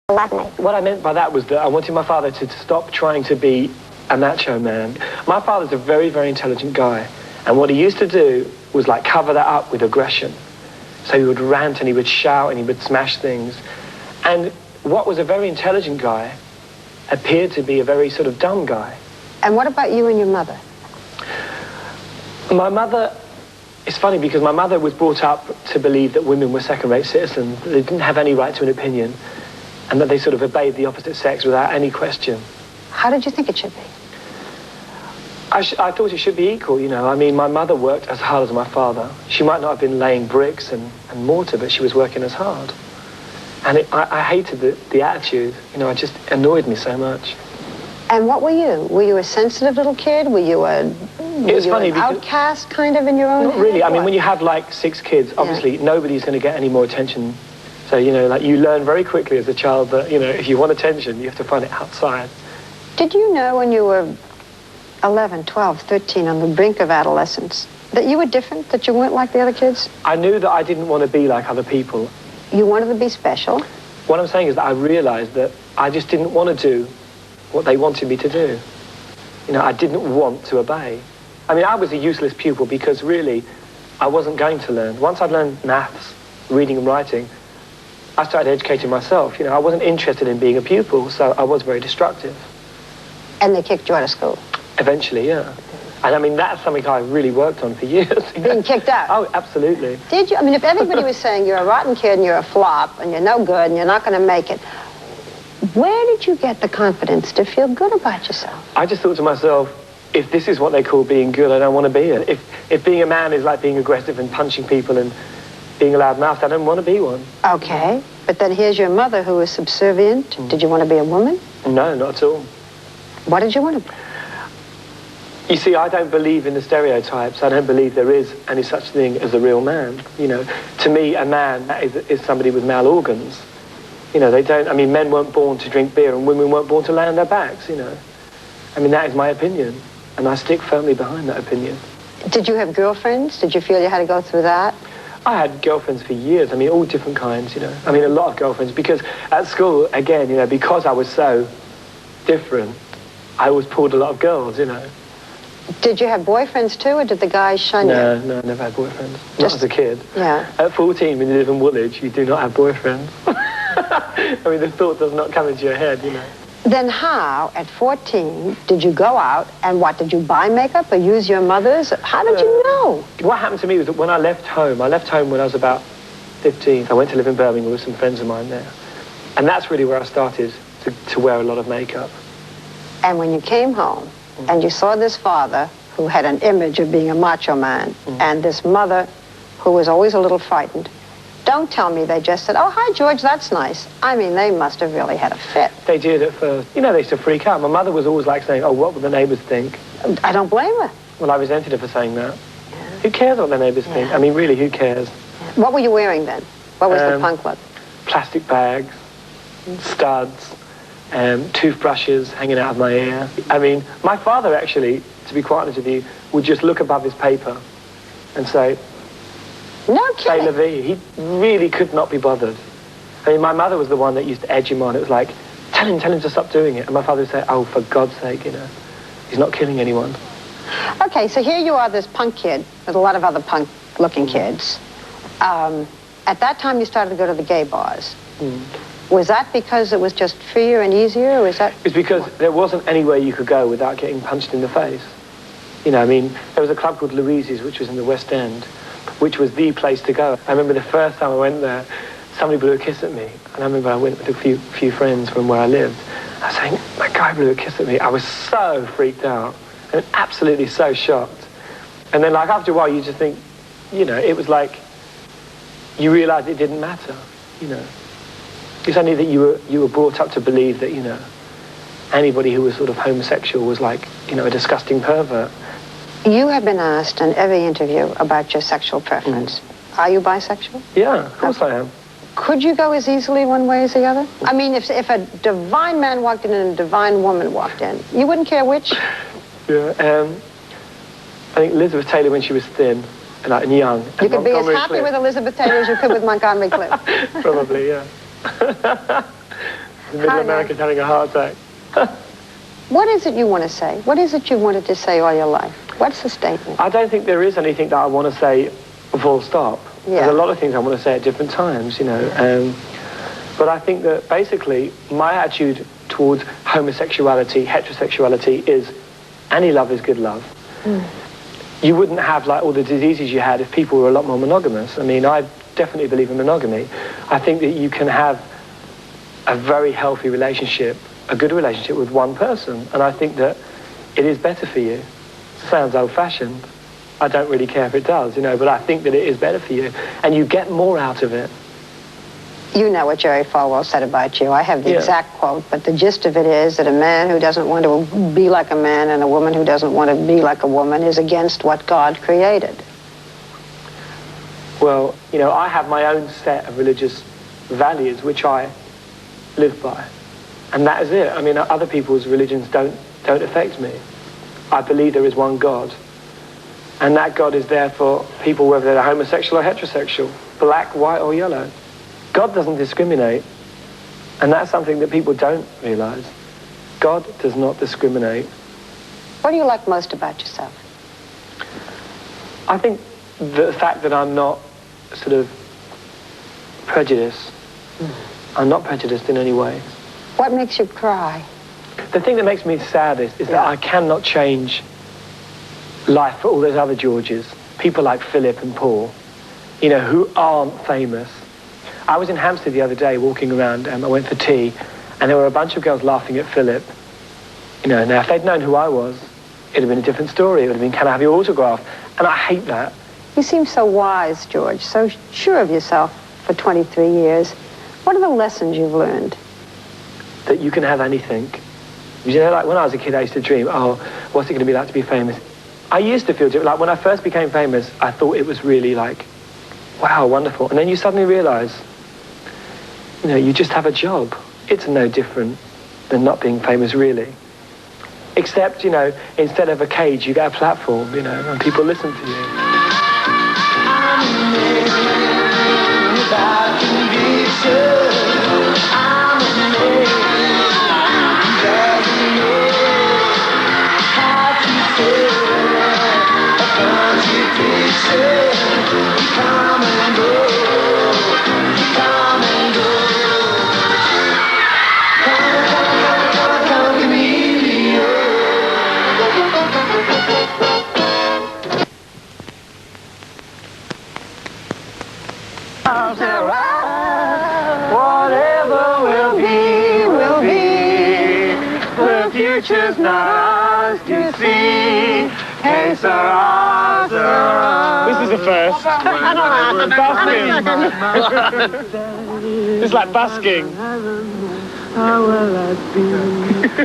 love me. What I meant by that was that I wanted my father to stop trying to be a macho man. My father's a very, very intelligent guy. And what he used to do was like cover that up with aggression. So he would rant and he would shout and he would smash things. And what was a very intelligent guy appeared to be a very sort of dumb guy. And what about you and your mother? My mother, it's funny because my mother was brought up to believe that women were second-rate citizens, that they didn't have any right to an opinion, and that they sort of obeyed the opposite sex without any question. How did you think it should be? I thought it should be equal, you know. I mean, my mother worked as hard as my father. She might not have been laying bricks and mortar, but she was working as hard. And I hated the attitude, you know, it just annoyed me so much. And what were you? Were you a sensitive little kid? Were you an outcast kind of in your own Not head? really. I mean, when you have like 6 kids, obviously nobody's going to get any more attention. So, you know, like you learn very quickly as a child that, you know, if you want attention, you have to find it outside. Did you know when you were 11, 12, 13, on the brink of adolescence, that you were different, that you weren't like the other kids? I knew that I didn't want to be like other people. You wanted to be special? What I'm saying is that I realized that I just didn't want to do what they wanted me to do. You know, I didn't want to obey. I mean, I was a useless pupil because really I wasn't going to learn. Once I'd learned maths, reading and writing, I started educating myself. You know, I wasn't interested in being a pupil, so I was very destructive. And they kicked you out of school? Eventually, yeah. And I mean, that's something I really worked on for years. Being kicked out? Oh, absolutely. Did you? I mean, if everybody was saying you're a rotten kid and you're a flop and you're no good and you're not going to make it, where did you get the confidence to feel good about yourself? I just thought to myself, if this is what they call being good, I don't want to be it. If being a man is like being aggressive and punching people and being a loud-mouthed, I don't want to be one. Okay, but then here's your mother who is subservient. Did you want to be a woman? No, not at all. What did you want to be? You see, I don't believe in the stereotypes. I don't believe there is any such thing as a real man. You know, to me, a man is somebody with male organs. You know, they don't, I mean, men weren't born to drink beer and women weren't born to lay on their backs, you know. I mean, that is my opinion, and I stick firmly behind that opinion. Did you have girlfriends? Did you feel you had to go through that? I had girlfriends for years. I mean, all different kinds, you know. I mean, a lot of girlfriends, because at school, again, you know, because I was so different, I always pulled a lot of girls, you know. Did you have boyfriends too, or did the guys shun you? No, never had boyfriends. Not as a kid. Yeah. At 14, when you live in Woolwich, you do not have boyfriends. I mean, the thought does not come into your head, you know. Then how, at 14, did you go out and what, did you buy makeup or use your mother's? How did you know? What happened to me was that when I left home when I was about 15. I went to live in Birmingham with some friends of mine there. And that's really where I started to wear a lot of makeup. And when you came home and you saw this father who had an image of being a macho man and this mother who was always a little frightened, don't tell me they just said, oh, hi, George, that's nice. I mean, they must have really had a fit. They did at first. You know, they used to freak out. My mother was always like saying, oh, what will the neighbours think? I don't blame her. Well, I resented her for saying that. Yeah. Who cares what the neighbours think? I mean, really, who cares? Yeah. What were you wearing then? What was the punk look? Plastic bags, studs, toothbrushes hanging out of my ear. I mean, my father actually, to be quite honest with you, would just look above his paper and say, no kidding. Say la vie. He really could not be bothered. I mean, my mother was the one that used to edge him on. It was like, tell him to stop doing it. And my father would say, oh, for God's sake, you know, he's not killing anyone. Okay, so here you are, this punk kid with a lot of other punk-looking kids. At that time, you started to go to the gay bars. Was that because it was just freer and easier, or was that... It's because there wasn't anywhere you could go without getting punched in the face. You know, I mean, there was a club called Louise's, which was in the West End, which was the place to go. I remember the first time I went there, somebody blew a kiss at me. And I remember I went with a few friends from where I lived. I was saying, that guy blew a kiss at me. I was so freaked out and absolutely so shocked. And then, like, after a while, you just think, you know, it was like, you realised it didn't matter, you know. It's only that you were brought up to believe that, you know, anybody who was sort of homosexual was like, you know, a disgusting pervert. You have been asked in every interview about your sexual preference. Are you bisexual? Yeah, of course I am. Could you go as easily one way as the other? I mean, if a divine man walked in and a divine woman walked in, you wouldn't care which? Yeah, I think Elizabeth Taylor when she was thin and young. You could be as happy with Elizabeth Taylor as you could with Montgomery Clift. Probably, yeah. The middle Hi, American's having a heart attack. What is it you want to say? What is it you wanted to say all your life? What's the statement? I don't think there is anything that I want to say full stop. Yeah. There's a lot of things I want to say at different times, you know. But I think that basically my attitude towards homosexuality, heterosexuality is any love is good love. You wouldn't have like all the diseases you had if people were a lot more monogamous. I mean, I definitely believe in monogamy. I think that you can have a very healthy relationship, a good relationship with one person, and I think that it is better for you. Sounds old-fashioned. I don't really care if it does, you know, but I think that it is better for you, and you get more out of it. You know what Jerry Falwell said about you. I have the exact quote, but the gist of it is that a man who doesn't want to be like a man and a woman who doesn't want to be like a woman is against what God created. Well, you know, I have my own set of religious values which I live by, and that is it. I mean, other people's religions don't affect me. I believe there is one God, and that God is there for people whether they're homosexual or heterosexual, black, white or yellow. God doesn't discriminate, and that's something that people don't realize. God does not discriminate. What do you like most about yourself? I think the fact that I'm not sort of prejudiced. I'm not prejudiced in any way. What makes you cry? The thing that makes me saddest is that I cannot change life for all those other Georges, people like Philip and Paul, you know, who aren't famous. I was in Hampstead the other day walking around, and I went for tea, and there were a bunch of girls laughing at Philip. You know, now if they'd known who I was, it'd have been a different story. It would have been, can I have your autograph? And I hate that. You seem so wise, George, so sure of yourself for 23 years. What are the lessons you've learned? That you can have anything. You know, like when I was a kid, I used to dream, oh, what's it going to be like to be famous? I used to feel, like when I first became famous, I thought it was really like, wow, wonderful. And then you suddenly realize, you know, you just have a job. It's no different than not being famous, really. Except, you know, instead of a cage, you get a platform, you know, and people listen to you. Whatever will be, will be. The future's not ours to see. Hey, Sarah, Sarah. This is the first. Basking. It's like basking. How will I be?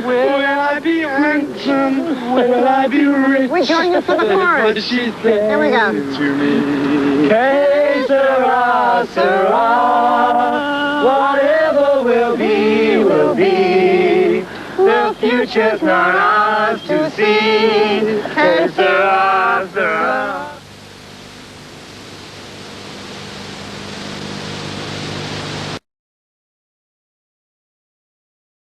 Where will I be handsome? Where will I be rich? We join you for the chorus. Here we go. To me. Hey, Sarah, Sarah. Whatever will be, will be. The future's not ours to see. Hey, Sarah, Sarah.